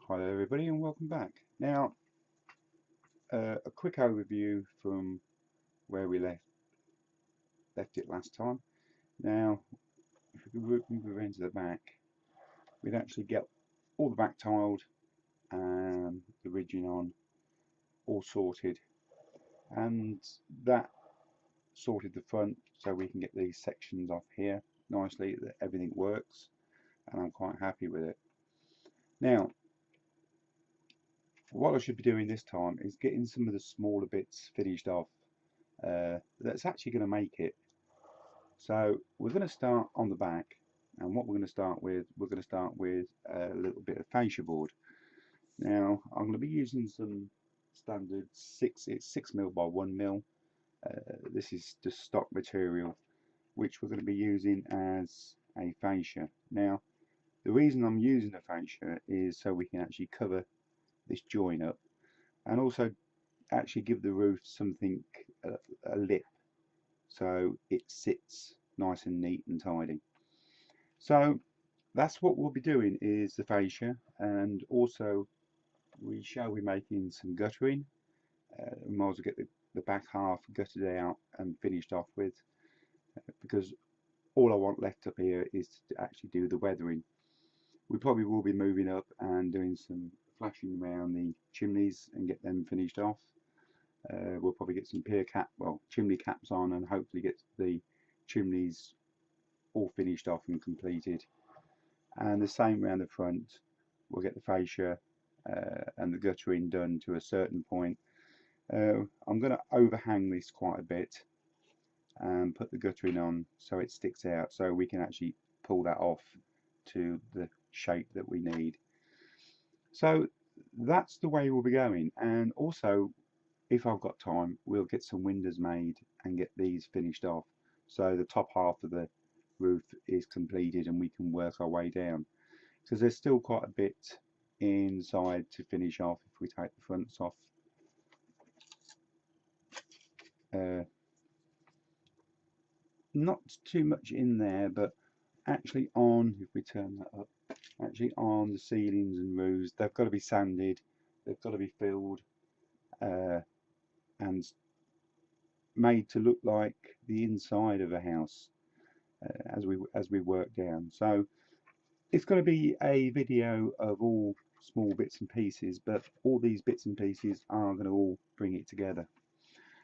Hi there everybody and welcome back. Now a quick overview from where we left it last time. Now if we could move into the back, we'd actually get all the back tiled and the ridging on all sorted, and that sorted the front so we can get these sections off here nicely, that everything works, and I'm quite happy with it. Now what I should be doing this time is getting some of the smaller bits finished off. That's actually going to make it. So we're going to start on the back, and what we're going to start with, a little bit of fascia board. Now I'm going to be using some standard 6mm by 1mm. This is just stock material, which we're going to be using as a fascia. Now the reason I'm using a fascia is so we can actually cover this join up, and also actually give the roof something, a lip, so it sits nice and neat and tidy. So that's what we'll be doing, is the fascia, and also we shall be making some guttering. We might as well get the back half gutted out and finished off with, because all I want left up here is to actually do the weathering. We probably will be moving up and doing some flashing around the chimneys and get them finished off. We'll probably get some chimney caps on, and hopefully get the chimneys all finished off and completed. And the same around the front. We'll get the fascia and the guttering done to a certain point. I'm going to overhang this quite a bit and put the guttering on so it sticks out, so we can actually pull that off to the shape that we need. So that's the way we'll be going. And also, if I've got time, we'll get some windows made and get these finished off, so the top half of the roof is completed and we can work our way down, because there's still quite a bit inside to finish off if we take the fronts off. Not too much in there, but actually if we turn that up, actually on the ceilings and roofs, they've got to be sanded, they've got to be filled and made to look like the inside of a house as we work down. So it's going to be a video of all small bits and pieces, but all these bits and pieces are going to all bring it together.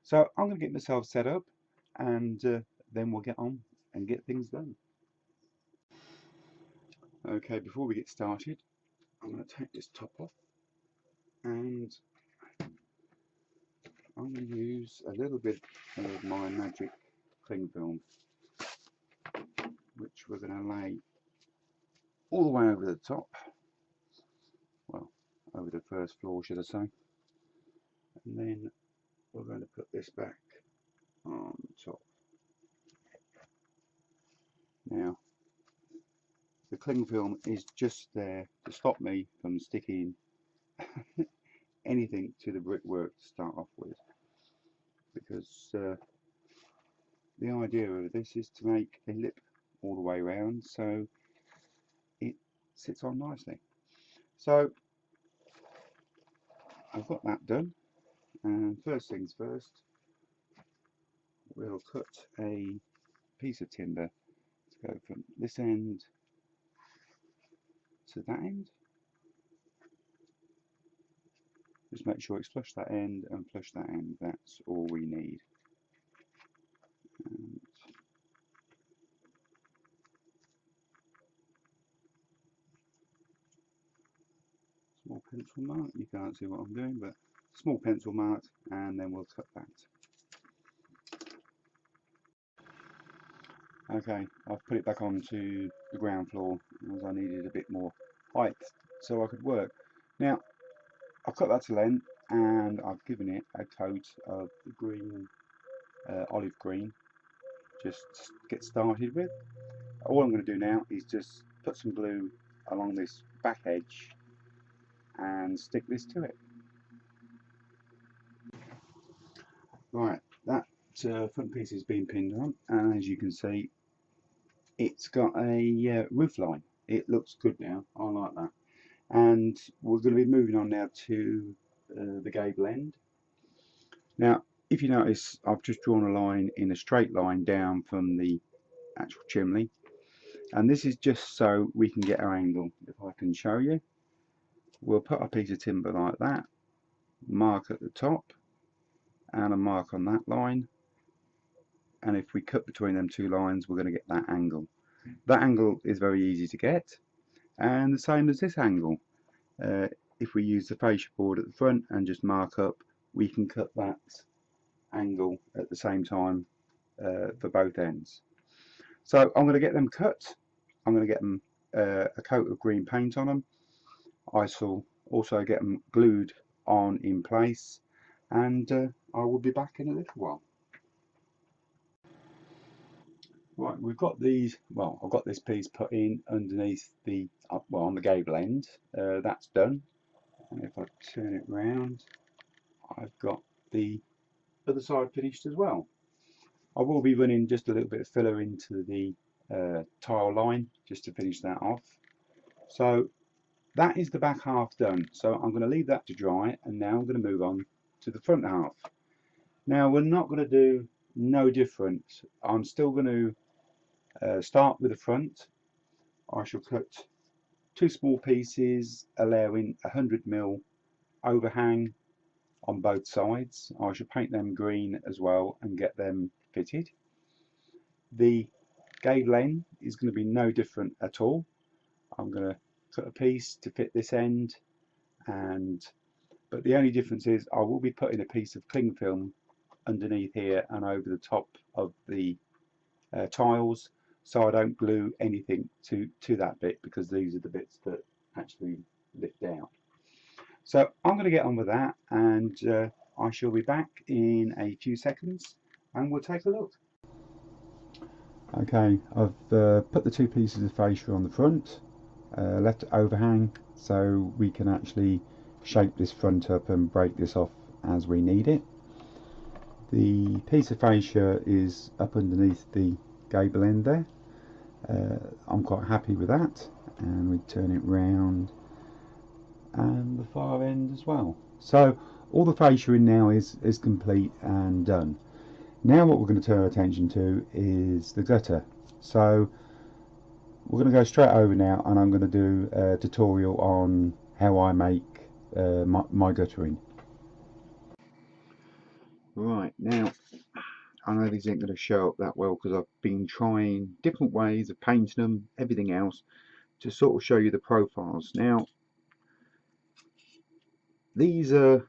So I'm going to get myself set up, and then we'll get on and get things done. Okay, before we get started, I'm going to take this top off, and I'm going to use a little bit of my magic cling film, which we're going to lay all the way over the top, well, over the first floor should I say, and then we're going to put this back on top. Now the cling film is just there to stop me from sticking anything to the brickwork to start off with, because the idea of this is to make a lip all the way around so it sits on nicely. So I've got that done, and first things first, we'll cut a piece of timber to go from this end to that end. Just make sure it's flush that end and flush that end, that's all we need. And small pencil mark, you can't see what I'm doing, but small pencil mark, and then we'll cut that. Okay, I've put it back onto the ground floor as I needed a bit more height so I could work. Now I've cut that to length, and I've given it a coat of the green, olive green, just to get started with. All I'm going to do now is just put some glue along this back edge and stick this to it. Right, that front piece has been pinned on, and as you can see, it's got a roof line. It looks good now, I like that. and we're going to be moving on now to the gable end. Now, if you notice, I've just drawn a line in a straight line down from the actual chimney, and this is just so we can get our angle. If I can show you, we'll put a piece of timber like that, mark at the top, and a mark on that line, and if we cut between them two lines, we're going to get that angle. That angle is very easy to get, and the same as this angle. If we use the fascia board at the front and just mark up, we can cut that angle at the same time for both ends. So I'm going to get them cut. I'm going to get them a coat of green paint on them. I shall also get them glued on in place, and I will be back in a little while. Right, we've got these, well, I've got this piece put in underneath the, well, on the gable end. That's done. And if I turn it round, I've got the other side finished as well. I will be running just a little bit of filler into the tile line just to finish that off. So that is the back half done. So I'm going to leave that to dry, and now I'm going to move on to the front half. Now we're not going to do no different. I'm still going to start with the front. I shall cut two small pieces allowing 100mm overhang on both sides. I shall paint them green as well and get them fitted. The gable end is going to be no different at all. I'm going to cut a piece to fit this end, but the only difference is I will be putting a piece of cling film underneath here and over the top of the tiles, so I don't glue anything to that bit, because these are the bits that actually lift out. So I'm going to get on with that, and I shall be back in a few seconds and we'll take a look. Okay, I've put the two pieces of fascia on the front, left it overhang so we can actually shape this front up and break this off as we need it. The piece of fascia is up underneath the gable end there. I'm quite happy with that, and we turn it round, and the far end as well. So all the fascia in now is complete and done. Now what we're going to turn our attention to is the gutter. So we're going to go straight over now, and I'm going to do a tutorial on how I make my guttering. Right, now I know these ain't going to show up that well because I've been trying different ways of painting them, everything else, to sort of show you the profiles. Now these are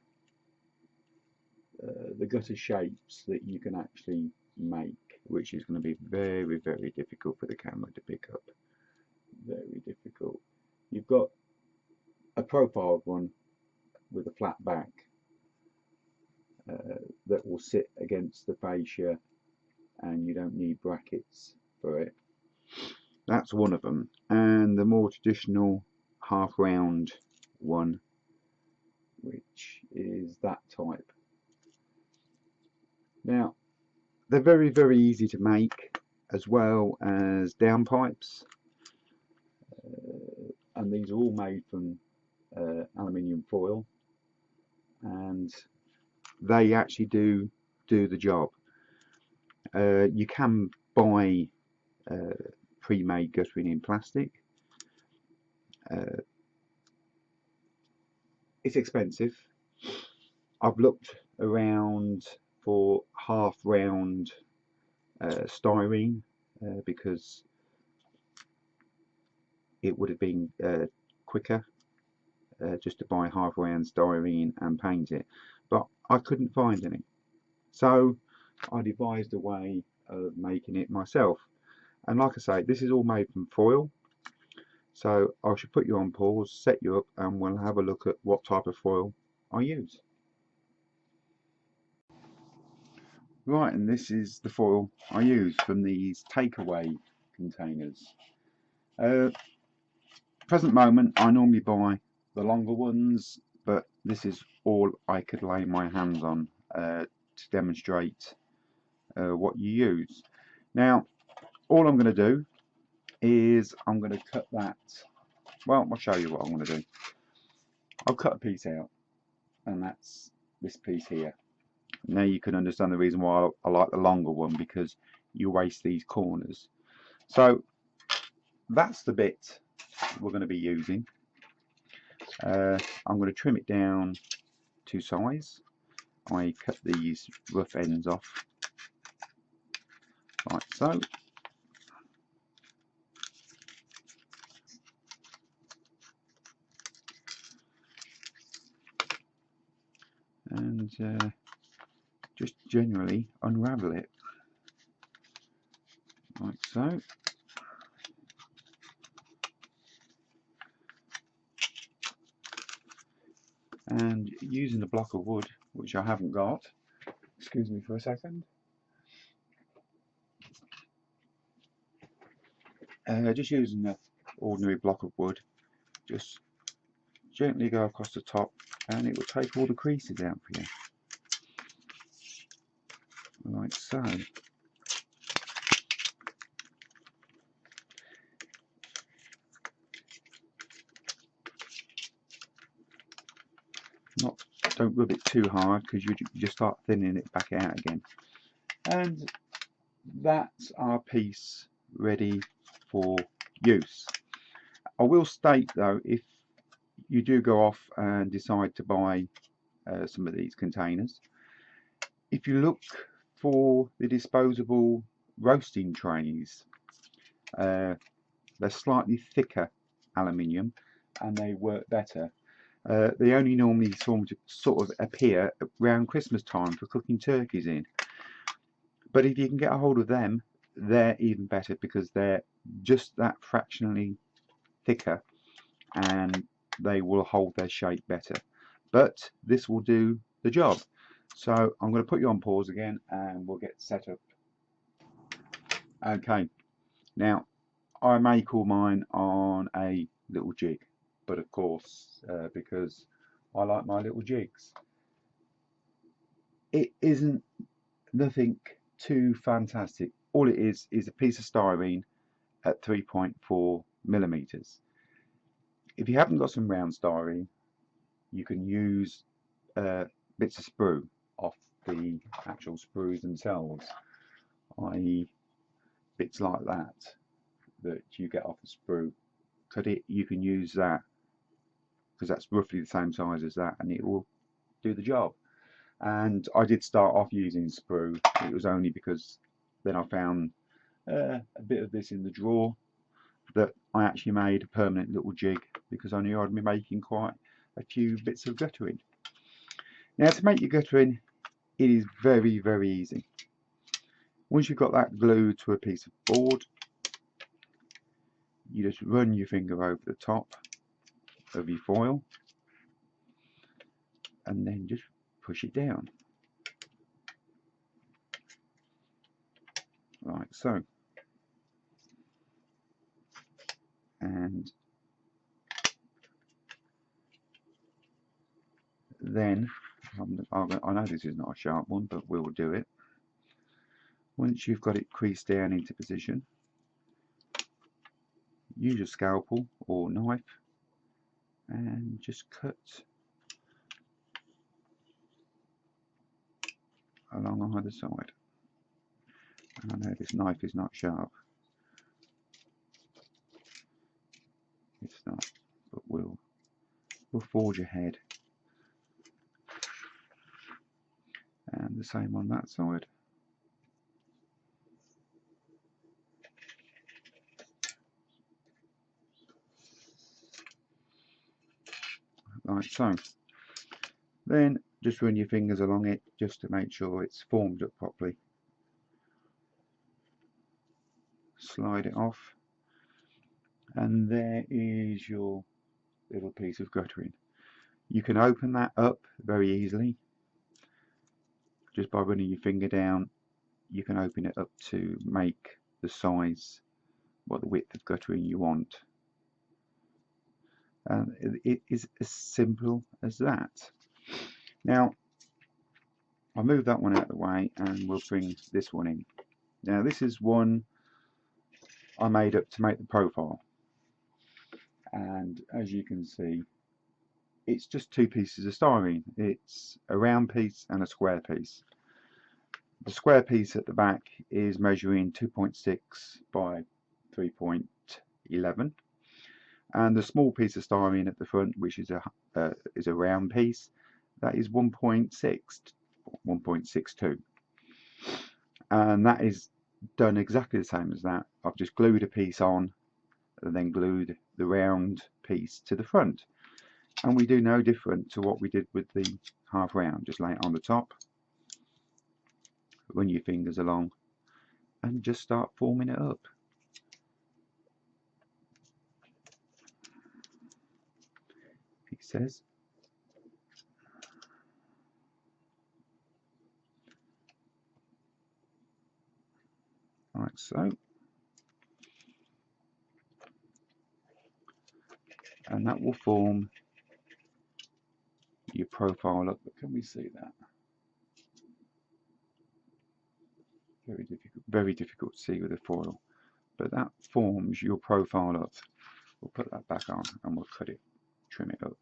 the gutter shapes that you can actually make, which is going to be very, very difficult for the camera to pick up. Very difficult. You've got a profiled one with a flat back that will sit against the fascia, and you don't need brackets for it. That's one of them. And the more traditional half round one, which is that type. Now they're very, very easy to make, as well as downpipes, and these are all made from aluminium foil, and they actually do the job. You can buy pre-made guttering in plastic. It's expensive. I've looked around for half round styrene because it would have been quicker just to buy half round styrene and paint it, but I couldn't find any, so I devised a way of making it myself. And like I say, this is all made from foil, so I should put you on pause, set you up, and we'll have a look at what type of foil I use. Right, and this is the foil I use from these takeaway containers. Present moment I normally buy the longer ones, but this is all I could lay my hands on to demonstrate what you use. Now all I'm going to do is I'm going to cut that, well, I'll show you what I'm going to do. I've cut a piece out, and that's this piece here. Now you can understand the reason why I like the longer one, because you waste these corners. So that's the bit we're going to be using. I'm going to trim it down to size. I cut these rough ends off like so. And just generally unravel it like so. And using a block of wood, which I haven't got, excuse me for a second, just using an ordinary block of wood, just gently go across the top, and it will take all the creases out for you, like so. Don't rub it too hard, because you just start thinning it back out again. And that's our piece ready for use. I will state though, if you do go off and decide to buy some of these containers, if you look for the disposable roasting trays, they're slightly thicker aluminium and they work better. They only normally sort of appear around Christmas time for cooking turkeys in. But if you can get a hold of them, they're even better, because they're just that fractionally thicker and they will hold their shape better. But this will do the job. So I'm going to put you on pause again and we'll get set up. Okay, now I may call mine on a little jig, but of course, because I like my little jigs, it isn't nothing too fantastic. All it is a piece of styrene at 3.4 millimeters. If you haven't got some round styrene, you can use bits of sprue off the actual sprues themselves, i.e. bits like that you get off the sprue. Cut it, you can use that, because that's roughly the same size as that, and it will do the job. And I did start off using sprue. It was only because then I found a bit of this in the drawer that I actually made a permanent little jig, because I knew I'd be making quite a few bits of guttering. Now, to make your guttering, it is very, very easy. Once you've got that glued to a piece of board, you just run your finger over the top of your foil and then just push it down like so. And then I know this is not a sharp one, but we'll do it. Once you've got it creased down into position, use your scalpel or knife and just cut along either side. And I know this knife is not sharp, it's not, but we'll forge ahead. And the same on that side. Like so. Then just run your fingers along it just to make sure it's formed up properly. Slide it off, and there is your little piece of guttering. You can open that up very easily just by running your finger down. You can open it up to make the size, the width of guttering you want. And it is as simple as that. Now, I'll move that one out of the way and we'll bring this one in. Now, this is one I made up to make the profile. And as you can see, it's just two pieces of styrene. It's a round piece and a square piece. The square piece at the back is measuring 2.6 by 3.11, and the small piece of styrene at the front, which is a round piece, that is 1.62, and that is done exactly the same as that. I've just glued a piece on and then glued the round piece to the front, and we do no different to what we did with the half round. Just lay it on the top, run your fingers along, and just start forming it up. It says like so, and that will form your profile up. Can we see that? Very difficult to see with the foil, but that forms your profile up. We'll put that back on and we'll trim it up.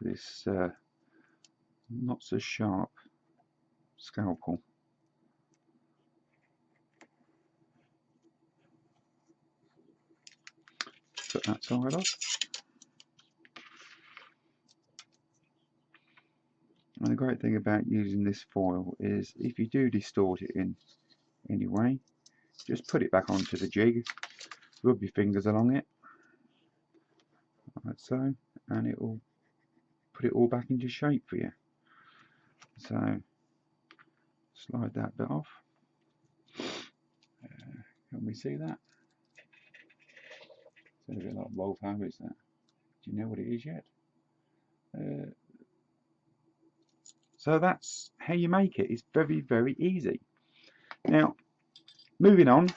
This not so sharp scalpel. Put that side off. And the great thing about using this foil is if you do distort it in any way, just put it back onto the jig, rub your fingers along it, like so, and it will put it all back into shape for you. So slide that bit off. Can we see that? It's a bit like wolf. How is that? Do you know what it is yet? So that's how you make it. It's very easy. Now, moving on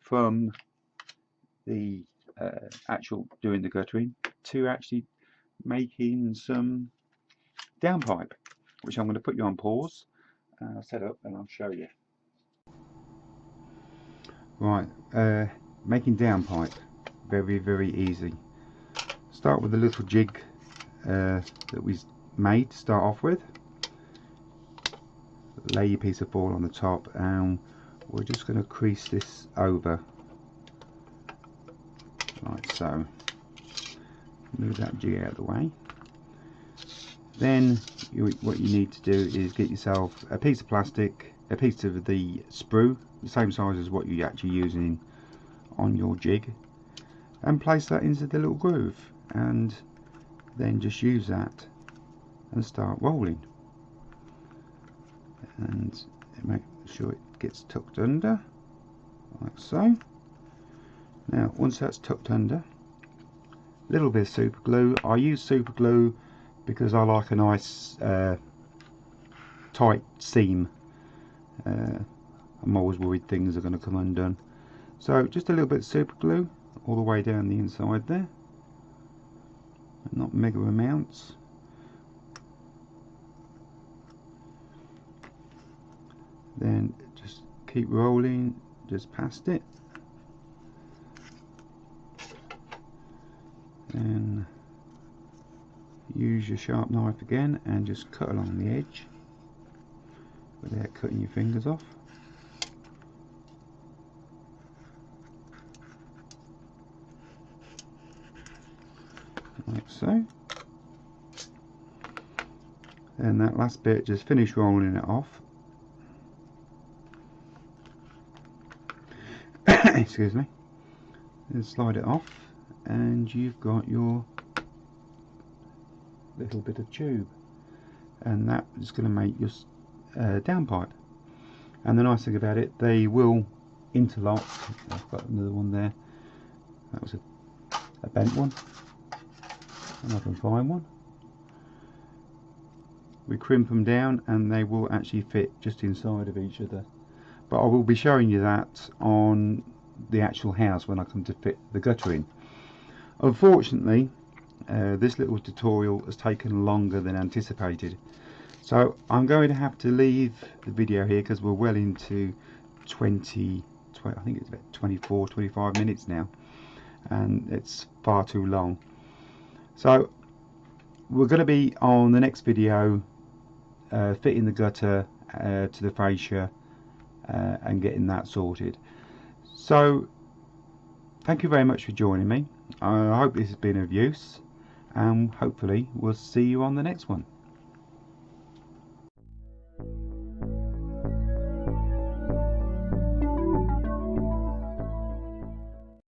from the actual doing the guttering to actually making some downpipe, which I'm going to put you on pause and I'll set up and I'll show you. Right, making downpipe, very easy. Start with a little jig that we made to start off with. Lay your piece of foil on the top and we're just going to crease this over like so. Move that jig out of the way. Then what you need to do is get yourself a piece of plastic, a piece of the sprue, the same size as what you're actually using on your jig, and place that into the little groove, and then just use that and start rolling, and make sure it gets tucked under like so. Now once that's tucked under, a little bit of super glue. I use super glue because I like a nice tight seam. I'm always worried things are going to come undone, so just a little bit of super glue all the way down the inside there, not mega amounts. Then just keep rolling just past it, and use your sharp knife again and just cut along the edge without cutting your fingers off. Like so. And that last bit, just finish rolling it off. Excuse me. And slide it off, and you've got your little bit of tube, and that is going to make your downpipe. And the nice thing about it, they will interlock. I've got another one there. That was a bent one, and I can find one. We crimp them down and they will actually fit just inside of each other, but I will be showing you that on the actual house when I come to fit the guttering. Unfortunately, this little tutorial has taken longer than anticipated, so I'm going to have to leave the video here because we're well into 20, I think it's about 24-25 minutes now, and it's far too long. So we're going to be on the next video fitting the gutter to the fascia and getting that sorted. So thank you very much for joining me. I hope this has been of use, and hopefully we'll see you on the next one.